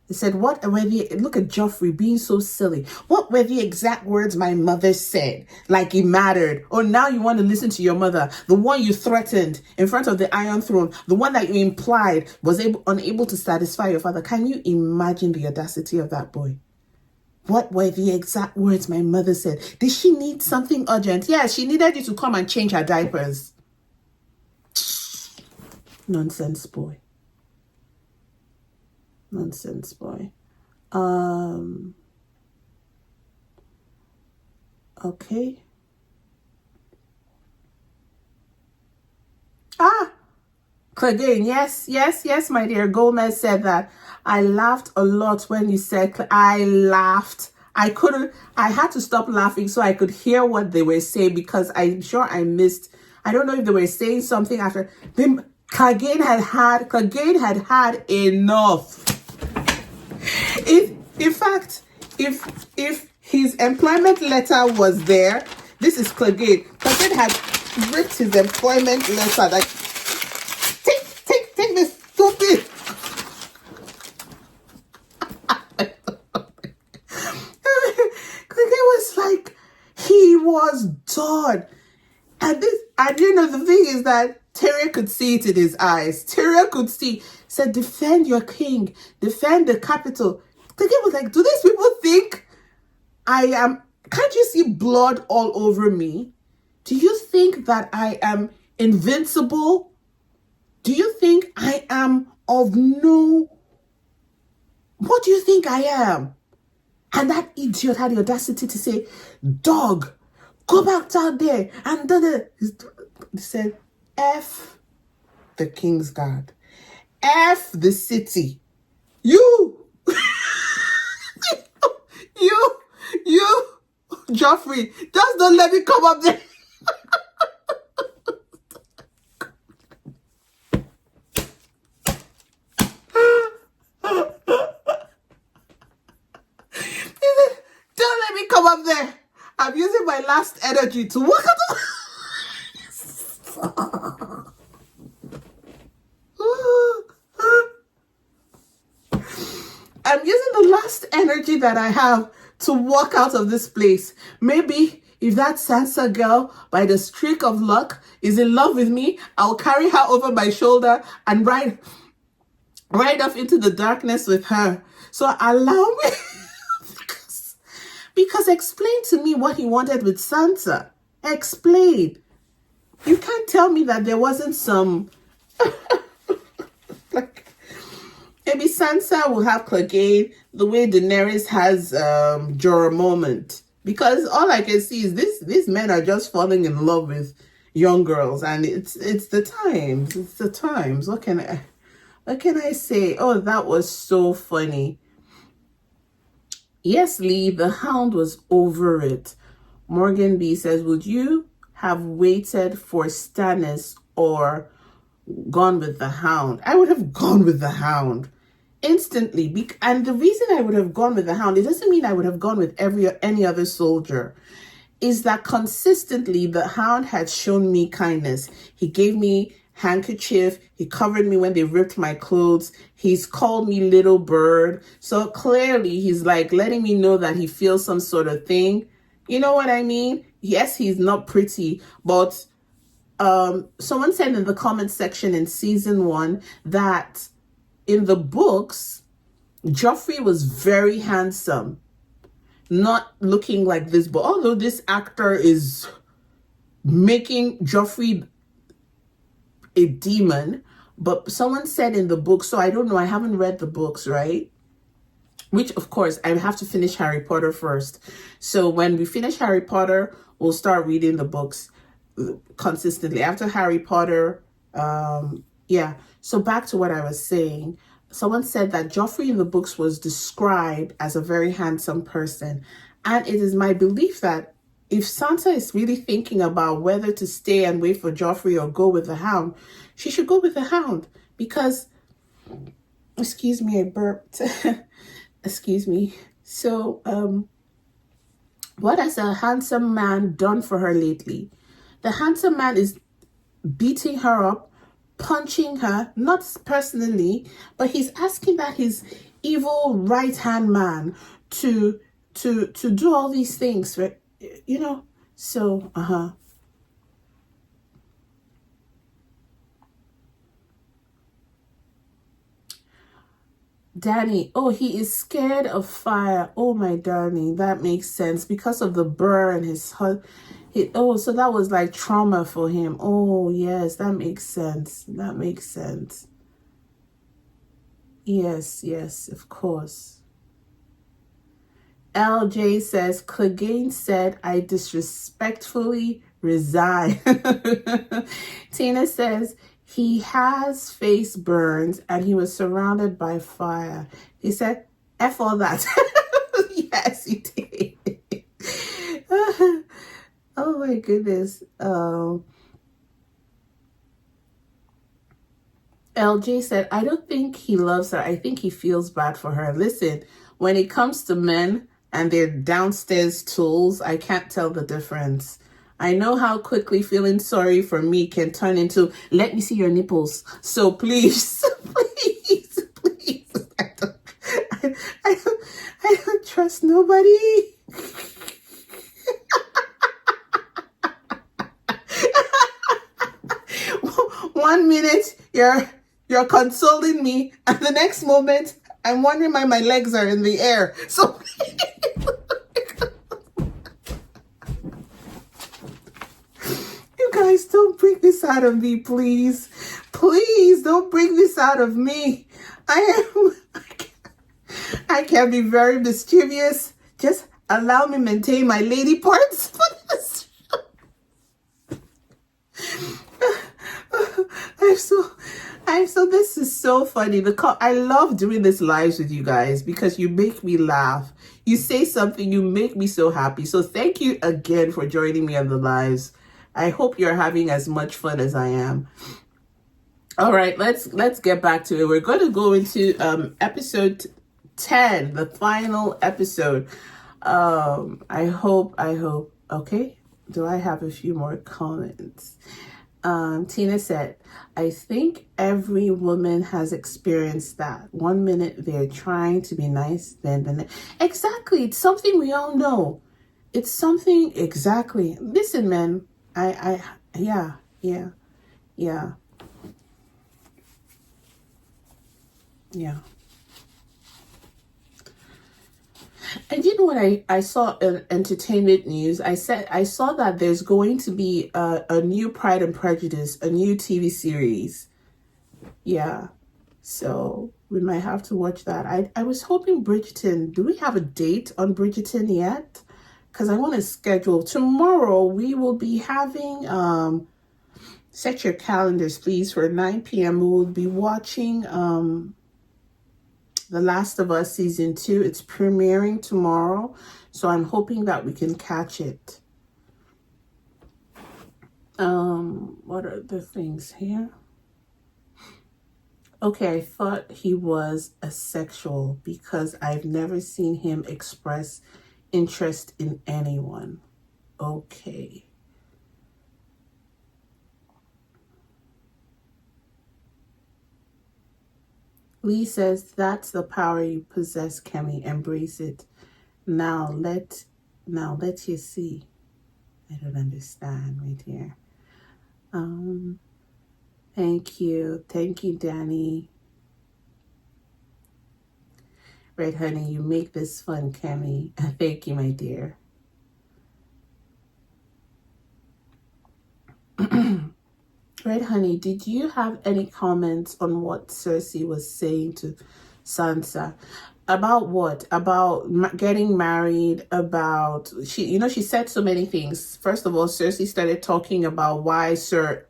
Speaker 1: They said, look at Joffrey being so silly. What were the exact words my mother said? Like it mattered. Oh, now you want to listen to your mother. The one you threatened in front of the Iron Throne. The one that you implied was unable to satisfy your father. Can you imagine the audacity of that boy? What were the exact words my mother said? Did she need something urgent? Yes, she needed you to come and change her diapers. Nonsense boy. Nonsense boy. Okay. Clegane, yes, my dear. Gomez said that. I laughed a lot when you said, I laughed. I had to stop laughing so I could hear what they were saying because I'm sure I missed. I don't know if they were saying something after. Clegane had had enough. In fact, if his employment letter was there, this is Clegane. Clegane had ripped his employment letter like, take this stupid. Clegane was like, he was done. And you know, the thing is that Tyrion could see it in his eyes. Tyrion could see, said, defend your king, defend the capital. Clegane was like, do these people think I am, can't you see blood all over me? Do you think that I am invincible? Do you think I am of no, what do you think I am? And that idiot had the audacity to say, dog, go back out there. And then he said, F the King's Guard. F the city. You, Joffrey, just don't let me come up there. Don't let me come up there. I'm using my last energy to walk out of I'm using the last energy that I have to walk out of this place. Maybe if that Sansa girl, by the streak of luck, is in love with me, I'll carry her over my shoulder and ride off into the darkness with her. So allow me, because explain to me what he wanted with Sansa. Explain. You can't tell me that there wasn't some, like, maybe Sansa will have Clegane the way Daenerys has Jorah moment. Because all I can see is these men are just falling in love with young girls, and it's the times. It's the times. What can What can I say? Oh, that was so funny. Yes, Lee, the Hound was over it. Morgan B says, would you have waited for Stannis or gone with the Hound? I would have gone with the Hound instantly. And the reason I would have gone with the Hound, it doesn't mean I would have gone with any other soldier, is that consistently the Hound had shown me kindness. He gave me handkerchief. He covered me when they ripped my clothes. He's called me little bird. So clearly he's like letting me know that he feels some sort of thing. You know what I mean? Yes, he's not pretty, but someone said in the comment section in season 1 that in the books, Joffrey was very handsome, not looking like this, but although this actor is making Joffrey a demon, but someone said in the book, so I don't know, I haven't read the books, right? Which, of course, I have to finish Harry Potter first. So when we finish Harry Potter, we'll start reading the books consistently. After Harry Potter, yeah. So back to what I was saying. Someone said that Joffrey in the books was described as a very handsome person. And it is my belief that if Sansa is really thinking about whether to stay and wait for Joffrey or go with the Hound, she should go with the Hound. Because, excuse me, I burped. Excuse me. So, what has a handsome man done for her lately? The handsome man is beating her up, punching her, not personally, but he's asking that his evil right-hand man to do all these things, right? You know? So, Danny, oh, he is scared of fire. Oh, my darling, that makes sense because of the burr in his heart. Oh, so that was like trauma for him. Oh, yes, that makes sense. That makes sense. Yes, yes, of course. LJ says, Clegane said, I disrespectfully resign. Tina says, he has face burns and he was surrounded by fire. He said, F all that. Yes, he did. Oh my goodness. LJ said, I don't think he loves her. I think he feels bad for her. Listen, when it comes to men and their downstairs tools, I can't tell the difference. I know how quickly feeling sorry for me can turn into, let me see your nipples. So please, please, please. I don't trust nobody. One minute you're consoling me, and the next moment I'm wondering why my legs are in the air. So you guys, don't bring this out of me, please. Please don't bring this out of me. I can be very mischievous. Just allow me maintain my lady parts for this. So this is so funny. I love doing this lives with you guys because you make me laugh. You say something, you make me so happy. So thank you again for joining me on the lives. I hope you're having as much fun as I am. All right, let's get back to it. We're going to go into episode 10, the final episode. I hope. Okay. Do I have a few more comments? Tina said, I think every woman has experienced that. 1 minute they're trying to be nice, then the next. Exactly. It's something we all know. It's something, exactly. Listen, man, yeah. And you know what I saw in entertainment news? I saw that there's going to be a new Pride and Prejudice, a new TV series. Yeah. So we might have to watch that. I was hoping Bridgerton. Do we have a date on Bridgerton yet? Because I want to schedule. Tomorrow we will be having Set your calendars, please, for 9 p.m. We will be watching The Last of Us Season 2. It's premiering tomorrow, so I'm hoping that we can catch it. What are the things here? Okay, I thought he was asexual because I've never seen him express interest in anyone. Okay. Lee says, that's the power you possess, Kemi. Embrace it. Now let you see. I don't understand right here. Thank you, Danny. Red honey, you make this fun, Kemi. Thank you, my dear. Red honey, did you have any comments on what Cersei was saying to Sansa? About what? About getting married, about she said so many things. First of all, Cersei started talking about why Sir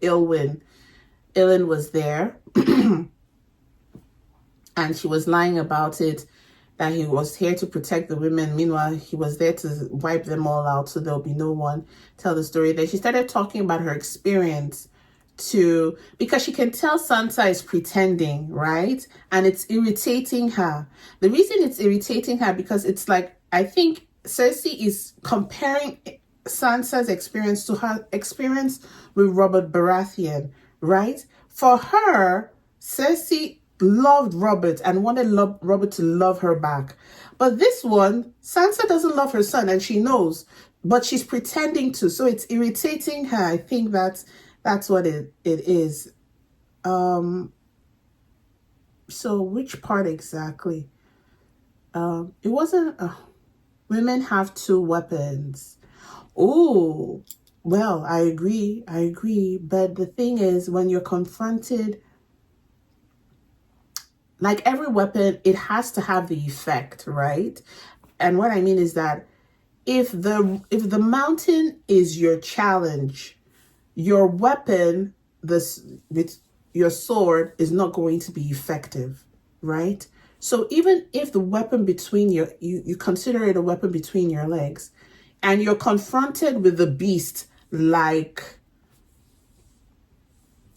Speaker 1: Ilyn was there. And she was lying about it, that he was here to protect the women. Meanwhile, he was there to wipe them all out, so there'll be no one tell the story. Then she started talking about her experience because she can tell Sansa is pretending, right? And it's irritating her. The reason it's irritating her, because it's like, I think Cersei is comparing Sansa's experience to her experience with Robert Baratheon, right? For her, Cersei loved Robert and wanted Robert to love her back. But this one, Sansa doesn't love her son, and she knows, but she's pretending to. So it's irritating her. I think that's what it is. So which part exactly? It wasn't. Women have 2 weapons. Oh, well, I agree. But the thing is, when you're confronted, like every weapon, it has to have the effect, right? And what I mean is that if the mountain is your challenge, your weapon, with your sword, is not going to be effective, right? So even if the weapon between you consider it a weapon between your legs, and you're confronted with the beast like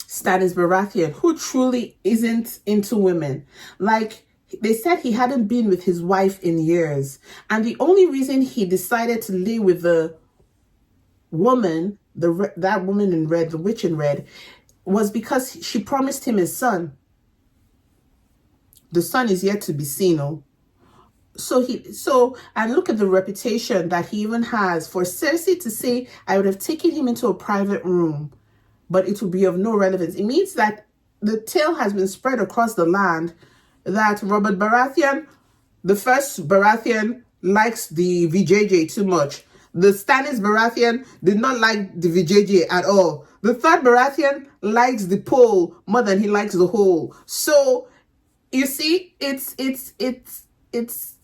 Speaker 1: Stannis Baratheon, who truly isn't into women. Like, they said he hadn't been with his wife in years. And the only reason he decided to live with the woman, that woman in red, the witch in red, was because she promised him his son. The son is yet to be seen. And look at the reputation that he even has. For Cersei to say, I would have taken him into a private room, but it will be of no relevance. It means that the tale has been spread across the land that Robert Baratheon, the first Baratheon, likes the VJJ too much. The Stannis Baratheon did not like the VJJ at all. The third Baratheon likes the pole more than he likes the hole. So you see, it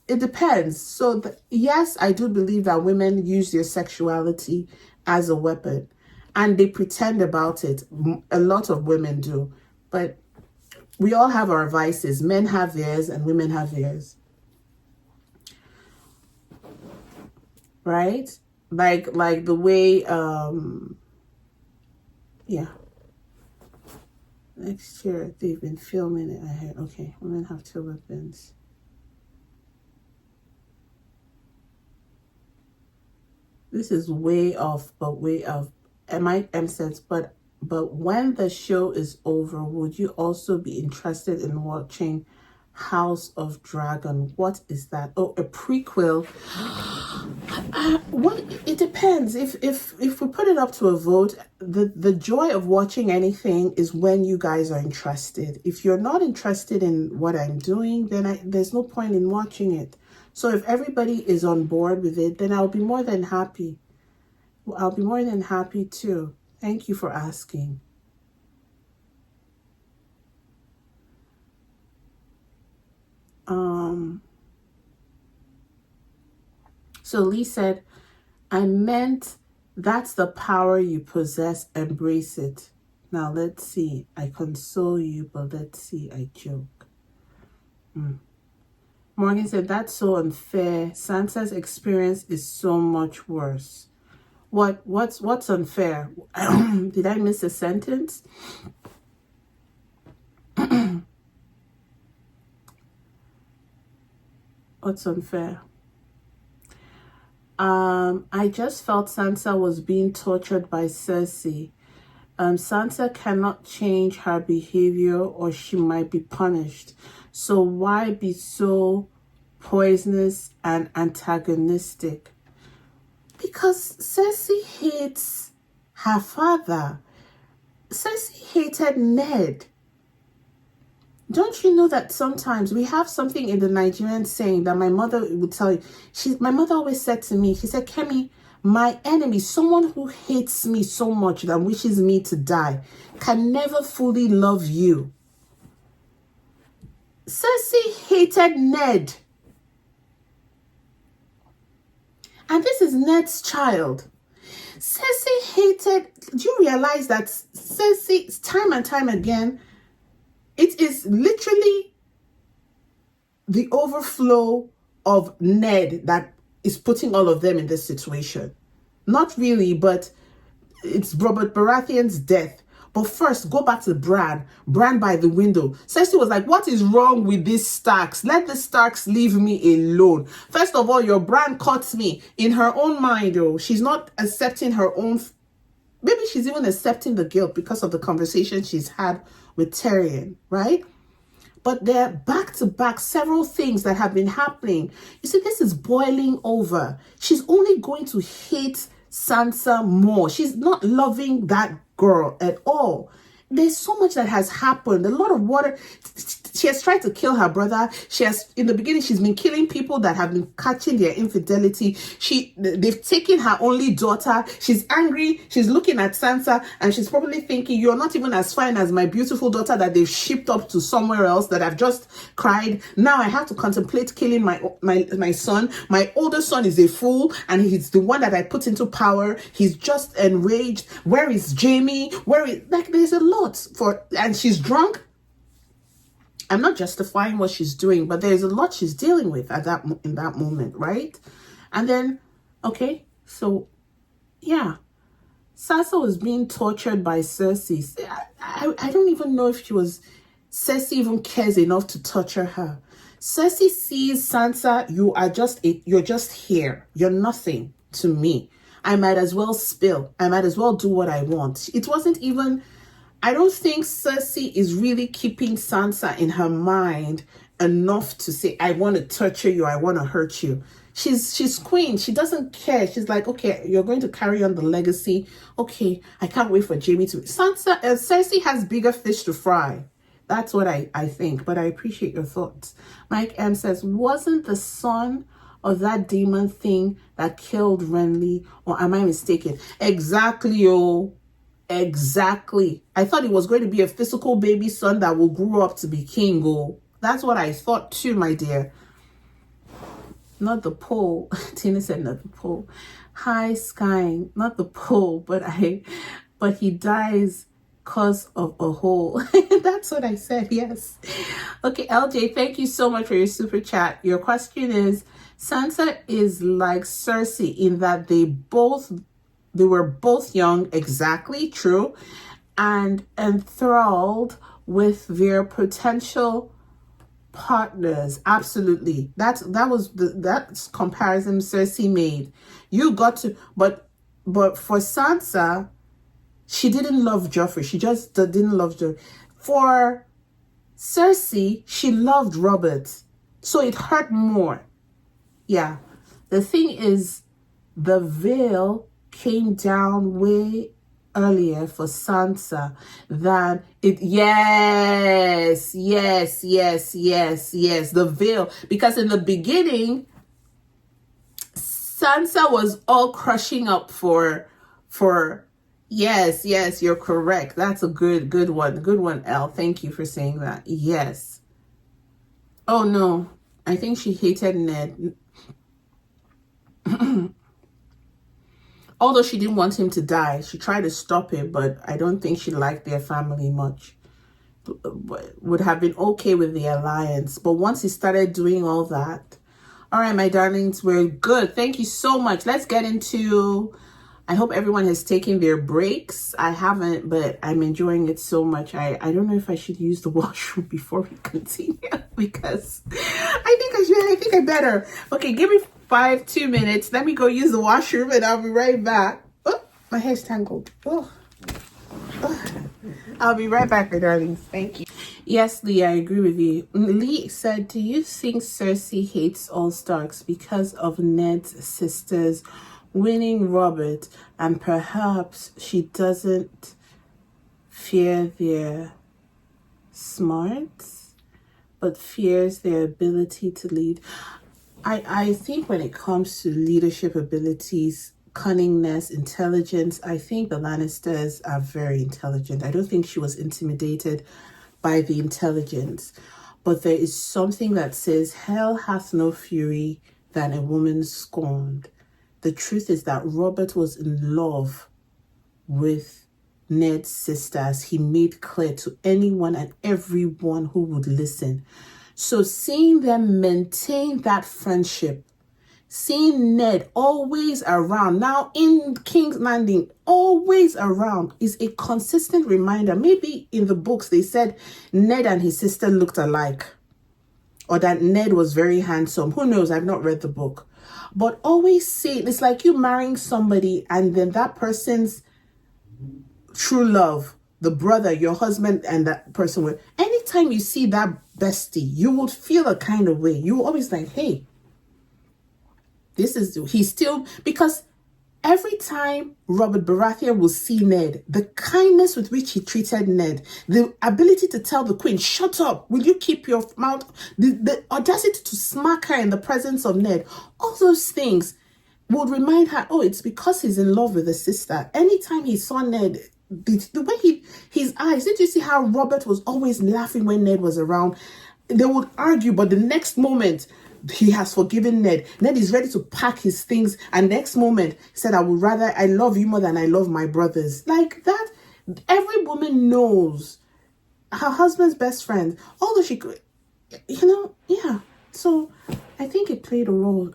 Speaker 1: depends. So yes, I do believe that women use their sexuality as a weapon. And they pretend about it. A lot of women do. But we all have our vices. Men have theirs and women have theirs. Right? Like the way, yeah. Next year, they've been filming it. I heard, okay, women have 2 weapons. This is way off, but way off. Sense, but when the show is over, would you also be interested in watching House of Dragon? What is that? Oh, a prequel. Well, it depends. If we put it up to a vote, the joy of watching anything is when you guys are interested. If you're not interested in what I'm doing, then there's no point in watching it. So if everybody is on board with it, then I'll be more than happy. I'll be more than happy too. Thank you for asking. So Lee said, I meant That's the power you possess. Embrace it. Now, let's see. I console you, but let's see. I joke. Morgan said, that's so unfair. Sansa's experience is so much worse. What's unfair? Did I miss a sentence? What's unfair? I just felt Sansa was being tortured by Cersei. Sansa cannot change her behavior or she might be punished. So why be so poisonous and antagonistic? Because Cersei hates her father. Cersei hated Ned. Don't you know that sometimes we have something in the Nigerian saying that my mother would tell you? My mother always said to me, she said, Kemi, my enemy, someone who hates me so much that wishes me to die, can never fully love you. Cersei hated Ned. And this is Ned's child. Cersei hated, do you realize that Cersei, time and time again, it is literally the overflow of Ned that is putting all of them in this situation. Not really, but it's Robert Baratheon's death. But first, go back to Bran. Bran by the window. Cersei was like, what is wrong with these Starks? Let the Starks leave me alone. First of all, your Bran caught me. In her own mind, though, she's not accepting her own... Maybe she's even accepting the guilt because of the conversation she's had with Tyrion, right? But they're back-to-back several things that have been happening. You see, this is boiling over. She's only going to hate Sansa more. She's not loving that girl at all. There's so much that has happened. A lot of water. She has tried to kill her brother. She has, in the beginning, she's been killing people that have been catching their infidelity. They've taken her only daughter. She's angry. She's looking at Sansa and she's probably thinking, you're not even as fine as my beautiful daughter that they've shipped up to somewhere else that I've just cried. Now I have to contemplate killing my son. My older son is a fool and he's the one that I put into power. He's just enraged. Where is Jamie? There's a lot and she's drunk. I'm not justifying what she's doing, but there's a lot she's dealing with in that moment, right? And then, okay, so yeah, Sansa was being tortured by Cersei. I don't even know if Cersei even cares enough to torture her. Cersei sees Sansa, you're just here. You're nothing to me. I might as well spill. I might as well do what I want. It wasn't even... I don't think Cersei is really keeping Sansa in her mind enough to say, I want to torture you, I want to hurt you. She's queen. She doesn't care. She's like, okay, you're going to carry on the legacy. Okay, I can't wait for Jamie to... Cersei has bigger fish to fry. That's what I think, but I appreciate your thoughts. Mike M says, wasn't the son of that demon thing that killed Renly, or am I mistaken? Exactly, oh. Exactly. I thought it was going to be a physical baby son that will grow up to be king. Oh, that's what I thought too, my dear. Not the pole. Tina said not the pole. Hi, Sky. Not the pole, but he dies cause of a hole. That's what I said, yes. Okay, LJ, thank you so much for your super chat. Your question is, Sansa is like Cersei in that they were both young, exactly, true, and enthralled with their potential partners. Absolutely. That's comparison Cersei made. You got to, but for Sansa, she didn't love Joffrey. She just didn't love Joffrey. For Cersei, she loved Robert. So it hurt more. Yeah. The thing is, the veil came down way earlier for Sansa than it. Yes, the veil. Because in the beginning, Sansa was all crushing up for yes, you're correct. That's a good one, Elle. Thank you for saying that. Yes. Oh no, I think she hated Ned. Although she didn't want him to die, she tried to stop it, but I don't think she liked their family much. Would have been okay with the alliance, but once he started doing all that, all right, my darlings, we're good. Thank you so much. Let's get into, I hope everyone has taken their breaks. I haven't, but I'm enjoying it so much. I don't know if I should use the washroom before we continue, because I think I better. Okay, give me 2 minutes. Let me go use the washroom and I'll be right back. Oh, my hair's tangled. Oh. I'll be right back, my darlings. Thank you. Yes, Lee, I agree with you. Lee said, do you think Cersei hates all Starks because of Ned's sisters winning Robert, and perhaps she doesn't fear their smarts, but fears their ability to lead? I think when it comes to leadership abilities, cunningness, intelligence, I think the Lannisters are very intelligent. I don't think she was intimidated by the intelligence, but there is something that says, hell hath no fury than a woman scorned. The truth is that Robert was in love with Ned's sister, as he made clear to anyone and everyone who would listen. So seeing them maintain that friendship, seeing Ned always around, now in King's Landing, always around, is a consistent reminder. Maybe in the books they said Ned and his sister looked alike, or that Ned was very handsome. Who knows? I've not read the book. But always see, it's like you marrying somebody and then that person's true love, the brother, your husband, and that person with, anytime you see that bestie, you would feel a kind of way. You will always like, hey, he's still, because every time Robert Baratheon will see Ned, the kindness with which he treated Ned, the ability to tell the queen, shut up, will you keep your mouth, the audacity to smack her in the presence of Ned, all those things would remind her, oh, it's because he's in love with the sister. Anytime he saw Ned, the way his eyes, did you see how Robert was always laughing when Ned was around? They would argue, but the next moment, he has forgiven Ned. Ned is ready to pack his things. And next moment, he said, I love you more than I love my brothers. Like that, every woman knows her husband's best friend. Although she could, yeah. So I think it played a role.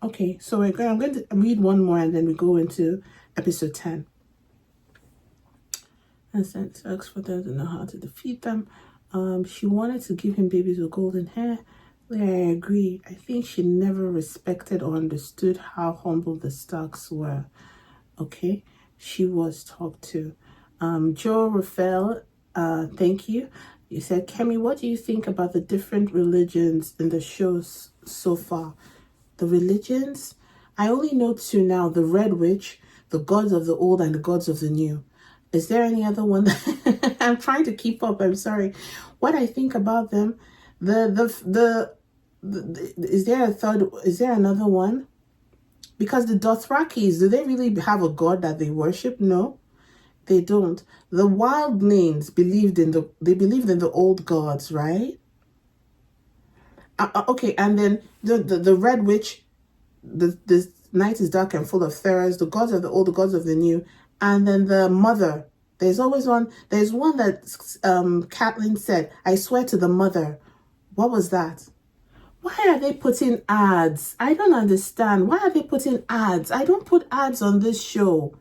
Speaker 1: Okay, so I'm going to read one more and then we go into episode 10. And sent Turks for them to know how to defeat them. She wanted to give him babies with golden hair. I agree. I think she never respected or understood how humble the Starks were. Okay, she was talked to. Joe Raphael, thank you. You said, Kemi, what do you think about the different religions in the shows so far? The religions? I only know 2 now. The Red Witch, the gods of the old and the gods of the new. Is there any other one? I'm trying to keep up. I'm sorry. What I think about them, is there a third? Is there another one? Because the Dothrakis, do they really have a god that they worship? No, they don't. The Wildlings believed in the old gods, right? Okay, and then the Red Witch, the night is dark and full of terrors. The gods of the old, the gods of the new. And then the mother, there's always one. There's one that Catelyn said, I swear to the mother. What was that? Why are they putting ads? I don't understand. Why are they putting ads? I don't put ads on this show.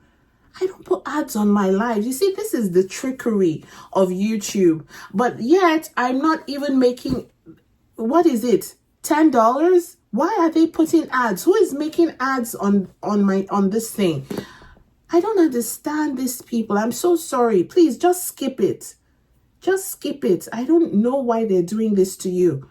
Speaker 1: I don't put ads on my live. You see, this is the trickery of YouTube. But yet, I'm not even making, what is it? $10? Why are they putting ads? Who is making ads on this thing? I don't understand these people. I'm so sorry. Please just skip it. Just skip it. I don't know why they're doing this to you.